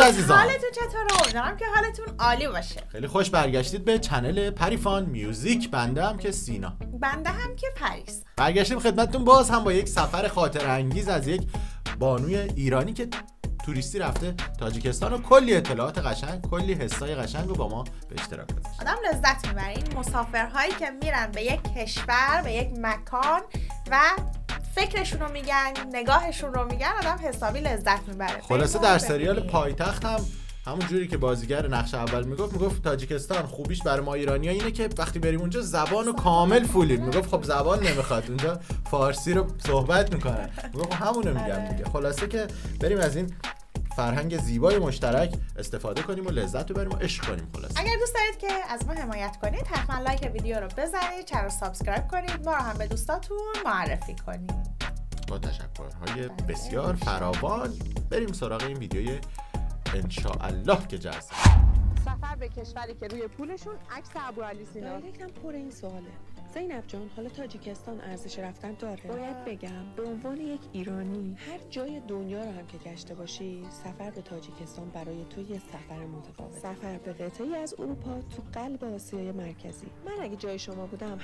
عزیزان، حالتون چطوره؟ امیدوارم که حالتون عالی باشه. خیلی خوش برگشتید به چنل پریفان میوزیک. بنده هم که سینا، بنده هم که پریسا. برگشتیم خدمتتون باز هم با یک سفر خاطر انگیز از یک بانوی ایرانی که توریستی رفته تاجیکستان و کلی اطلاعات قشنگ، کلی حسای قشنگ رو با ما به اشتراک گذاشته. آدم لذت میبره این مسافرهایی که میرن به یک کشور، به یک مکان و فکرشون رو میگن، نگاهشون رو میگن، آدم حسابی لذت میبره. خلاصه در سریال پایتخت هم همون جوری که بازیگر نقش اول میگفت تاجیکستان خوبیش برای ما ایرانی‌ها اینه که وقتی بریم اونجا زبانو کامل فولیم. میگفت خب زبان نمیخواد، اونجا فارسی رو صحبت میکنن. میگفت خب همونو میگم دیگه. خلاصه که بریم از این فرهنگ زیبای مشترک استفاده کنیم و لذت ببریم و عشق کنیم. خلاصه اگر دوست دارید که از ما حمایت کنید، حتما لایک ویدیو رو بزنید، چنل رو سابسکرایب کنید، ما رو هم به دوستاتون معرفی کنید. با تشکرهای بسیار فراوان بریم سراغ این ویدیوی انشاءالله که جذاب. سفر به کشوری که روی پولشون عکس ابوعلی سینا. دایرکتم پر این سواله. زینب جان، حالا تاجیکستان ارزش رفتن داره؟ باید بگم به عنوان یک ایرانی هر جای دنیا رو هم که گشته باشی، سفر به تاجیکستان برای تو یه سفر متفاوت. سفر به قطعه‌ای از اروپا تو قلب آسیای مرکزی. من اگه جای شما بودم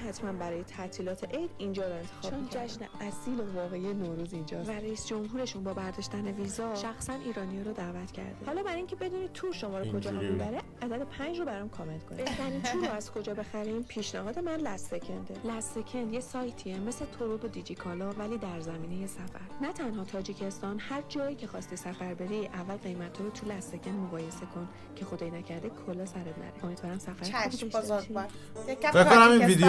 حتما برای تعطیلات عید اینجا رو انتخاب می‌کردم. چون جشن اصیل و واقعی نوروز اینجاست و رئیس جمهورشون با برداشتن ویزا شخصا ایرانی‌ها رو دعوت کرده. حالا برای اینکه بدونید تور شما رو کجا میبره، عدد 5 رو برام کامنت کنید. بهترین تور رو از کجا بخریم؟ پیشنهاد من لستسکند یه سایتیه مثل تورود و دیجیکالا ولی در زمینه سفر. نه تنها تاجیکستان، هر جایی که خواستی سفر بری اول قیمت رو تو لستسکند مقایسه کن که خدای نکرده کلا سرت نره. امیدوارم سفر چشم بزرگوار. فکر کنم این ویدیو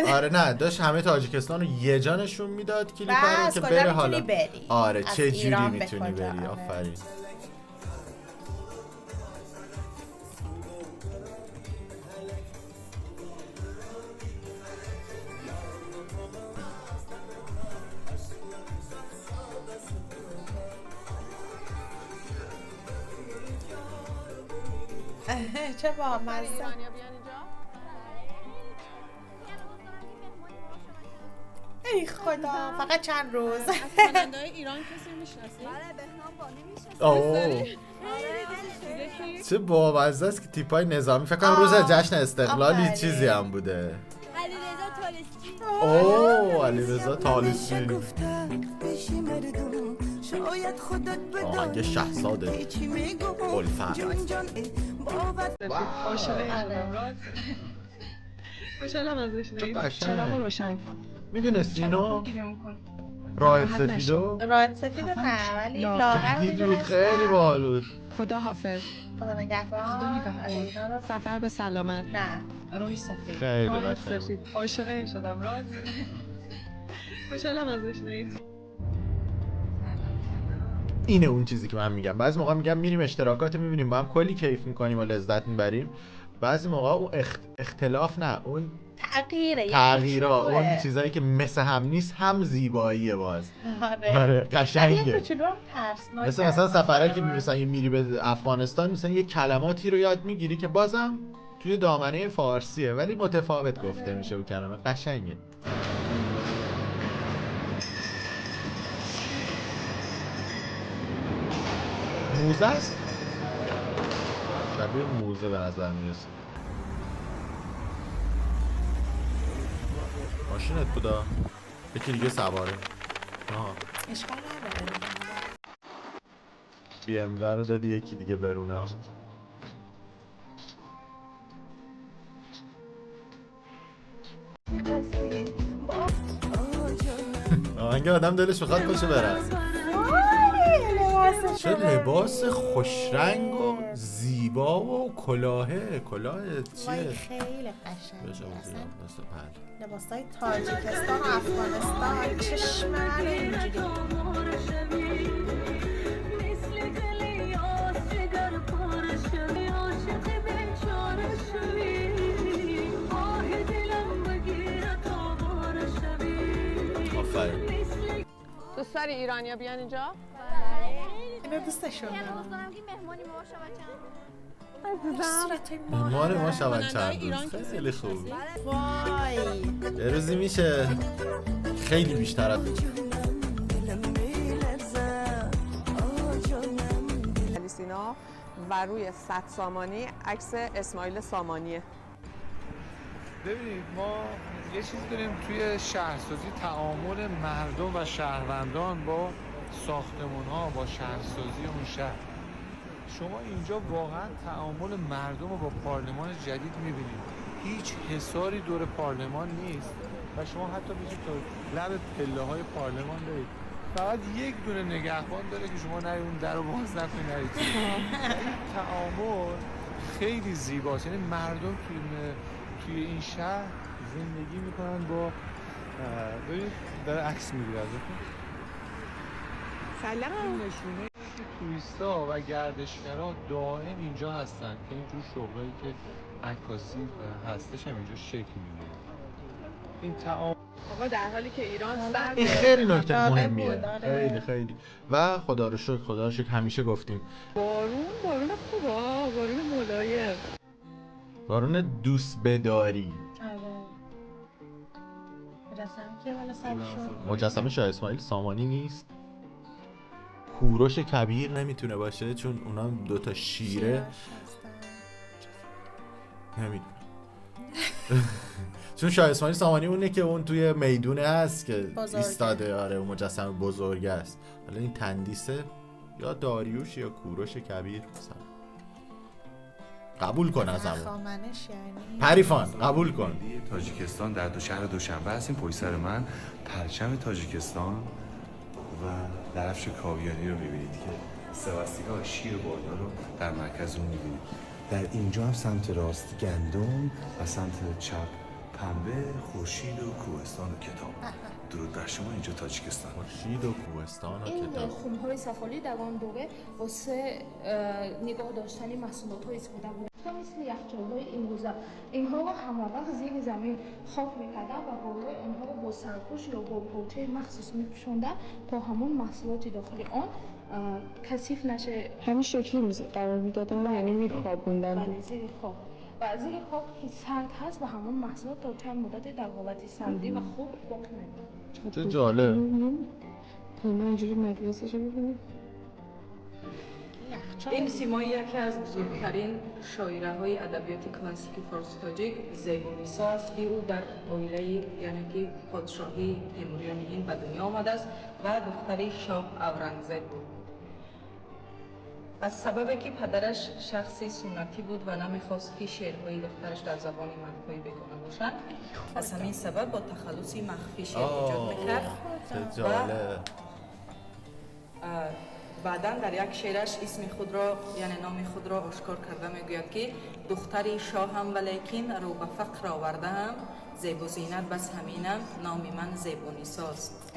آره نه داشت همه تاجیکستان رو یه جا نشون میداد کلیپ رو که بره حالا آره چه جوری میتونی بری. آفرین. چه با مزه. ای خدا، فقط چند روز. از خواننده‌های ایران کسی میشناسی؟ چه بامزه است که تیپای نظامی. فکر کنم روز جشن استقلالی چیزی هم بوده. اوه علیرضا طالسی. آهنگ شهزاد الفت. خوشحالم ازش نید. چرا روشن میدونستی اینو؟ راه سفیدو؟ راه سفید نه ولی لاغر میدونی خیلی باحال بود. خدا حافظ. خدا نگهدار. سفر به سلامت. نه راه سفید. خیلی راه قشنگ. سفید. عاشق شدم. راه خوشحالم ازش نید. اینه اون چیزی که من میگم. بعضی موقع میگم میریم اشتراکات میبینیم با هم کلی کیف میکنیم و لذت میبریم. بعضی موقع اون اختلاف نه، اون تغییرا، اون چیزایی که مثل هم نیست هم زیباییه. باز آره قشنگه. مثلا سفرهایی که مثلا میری به افغانستان، مثلا یه کلماتی رو یاد میگیری که بازم توی دامنه فارسیه ولی متفاوت گفته میشه اون کلمه. قشنگه. موزه است؟ شبیه موزه به نظر میرسه. ماشینت بودا؟ یکی دیگه سواره. آها اشکال نداره. بی ام رو دادی یکی دیگه برونه. آهنگ آدم دلش بخواد باشه برن. چه لباس خوشرنگ و زیبا و کلاه چیه؟ خیلی قشنگه. لباسای لباسای تاجیکستان و افغانستان چشم من اینجوری. آفرین. دوست داری ایرانیا بیان اینجا؟ اینو دوستشون دارم. مهمان ما شبن چند روز. خیلی خوب. وای یه روزی میشه خیلی بیشتر از سینا و روی 100 سامانی عکس اسماعیل سامانیه. ببینید ما یه چیزی داریم توی شهرسازی، تعامل مردم و شهروندان با ساختمان‌ها، با شهرسازی اون شهر. شما اینجا واقعا تعامل مردم رو با پارلمان جدید می‌بینید. هیچ حصاری دور پارلمان نیست و شما حتی میتونید تا لب پله‌های پارلمان برید. فقط یک دونه نگهبان داره که شما نرید اون در رو باز نکنید نرید. تعامل خیلی زیباست، یعنی مردم توی این شهر زندگی میکنن با ببینید داره عکس میگیره ازتون. سلام. این نشونه که توریستا و گردشگرا دائم اینجا هستن که اینجور شغلایی که عکاسی هستش هم اینجا شکل میگیره. این تعامل آقا در حالی که ایران سرده. این خیلی نکته مهمیه، خیلی و خدا رو شکر همیشه گفتیم بارون خوبه، بارون ملایم، بارون دوست بداری. مجسمه شاه اسماعیل سامانی نیست، کوروش کبیر نمیتونه باشه چون اونا دوتا شیره نمیدونم چون شاه اسماعیل سامانی اونه که اون توی میدونه هست که ایستاده. آره اون مجسمه بزرگ است. حالا این تندیسه یا داریوش یا کوروش کبیر مثلا. قبول کن از همون خامنش یعنی پریفان قبول کن. تاجیکستان در شهر دوشنبه هستیم. پشت سر من پرچم تاجیکستان و درفش کاویانی رو می‌بینید که سواستیکا شیر بالا رو در مرکز اون می‌بینید. در اینجا هم سمت راست گندم و سمت چپ پنبه، خورشید و کوهستان و کتاب. درود بر شما. اینجا تاجیکستان. خورشید و کوهستان و این کتاب. خونه‌های سفالی در آن دوره واسه نگاه داشتن محصولات‌های استفاده بود. مثل یخچال‌های امروزه اینها رو همواره زیر زمین خاک می‌کردن و بالای آنها رو با سرپوش یا با پوچه مخصوص می‌پوشوندن تا همون محصولات داخل آن کثیف نشه. همین شکلی قرار میدادن یعنی میخوابوندن. بله زیر خاک و زیر خاک که سرد هست و همون محصولات تا چند مدت در حالت سردی و خوب باقی می‌مونه. چه جالب. من اینجوری مقیاسش رو ببینید. این سیما یکی از بزرگترین شاعره‌های ادبیات کلاسیک فارسی تاجیک زیبانیسا است که او در عائله یعنی که پادشاهی تیموریان هند به دنیا آمده است و دختری شاه اورنگزیب بود. از سببی که پدرش شخصی سنتی بود و نمیخواست که شعرهای دخترش در زبان منطقه‌ای بگونه باشند، از همین سبب با تخلصی مخفی شعر ایجاد میکرد. چه جالب. بعداً در یک شعرش اسم خود را یعنی نام خود را آشکار کرده میگوید که دختری شاهم ولیکن رو به فقر آوردم، زیب و زینت بس همینم، نام من زیبانیساست.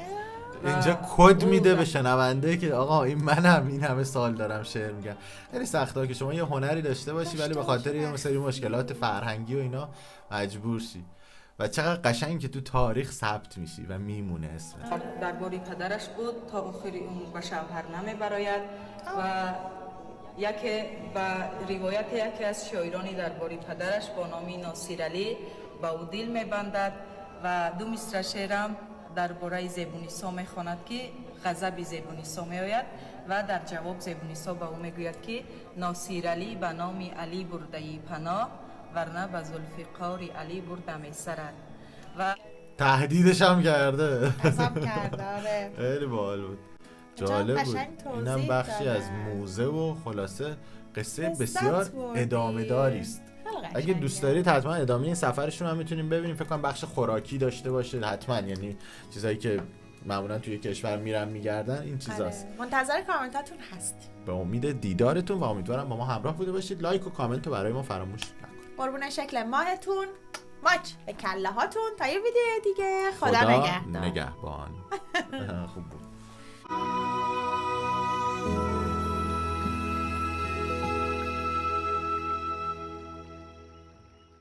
اینجا کد میده به شنونده که آقا این منم، این همه سال دارم شعر میگم. خیلی سخته که شما یه هنری داشته باشی ولی به خاطر یه سری مشکلات فرهنگی و اینا مجبور شی و چقدر قشنگ که تو تاریخ ثبت میشی و میمونه اسمت. درباره پدرش بود تا آخر اون به شوهر نمیبراید و روایت یکی از شاعرانی درباره پدرش با نام ناصر علی با او دل میبندد و دو مصرع شعرم درباره زیبونیسا میخواند که غضب زیبونیسا میآید و در جواب زیبونیسا به او میگوید که ناصر علی به نام علی برده‌ای پناه ورنه به زلفقار علی بردم سرد. و تهدیدش هم کرده. قسم کرده. آره خیلی باحال بود، جالب بود. اینم بخشی از موزه و خلاصه قصه بسیار ادامه داری است. اگه دوست دارید حتما ادامه این سفرشون هم میتونیم ببینیم. فکر کنم بخش خوراکی داشته باشه حتما، یعنی چیزایی که معمولا توی کشور میرن میگردن این چیزاست. منتظر کامنتاتون هستیم. به امید دیدارتون و امیدوارم با ما همراه بوده باشید. لایک و کامنت رو برای ما فراموش نکنید. قربون شکل ماهتون، ماچ به کله هاتون. تا یه ویدیو دیگه، خدا نگهدار. نگهبان. خوب بود.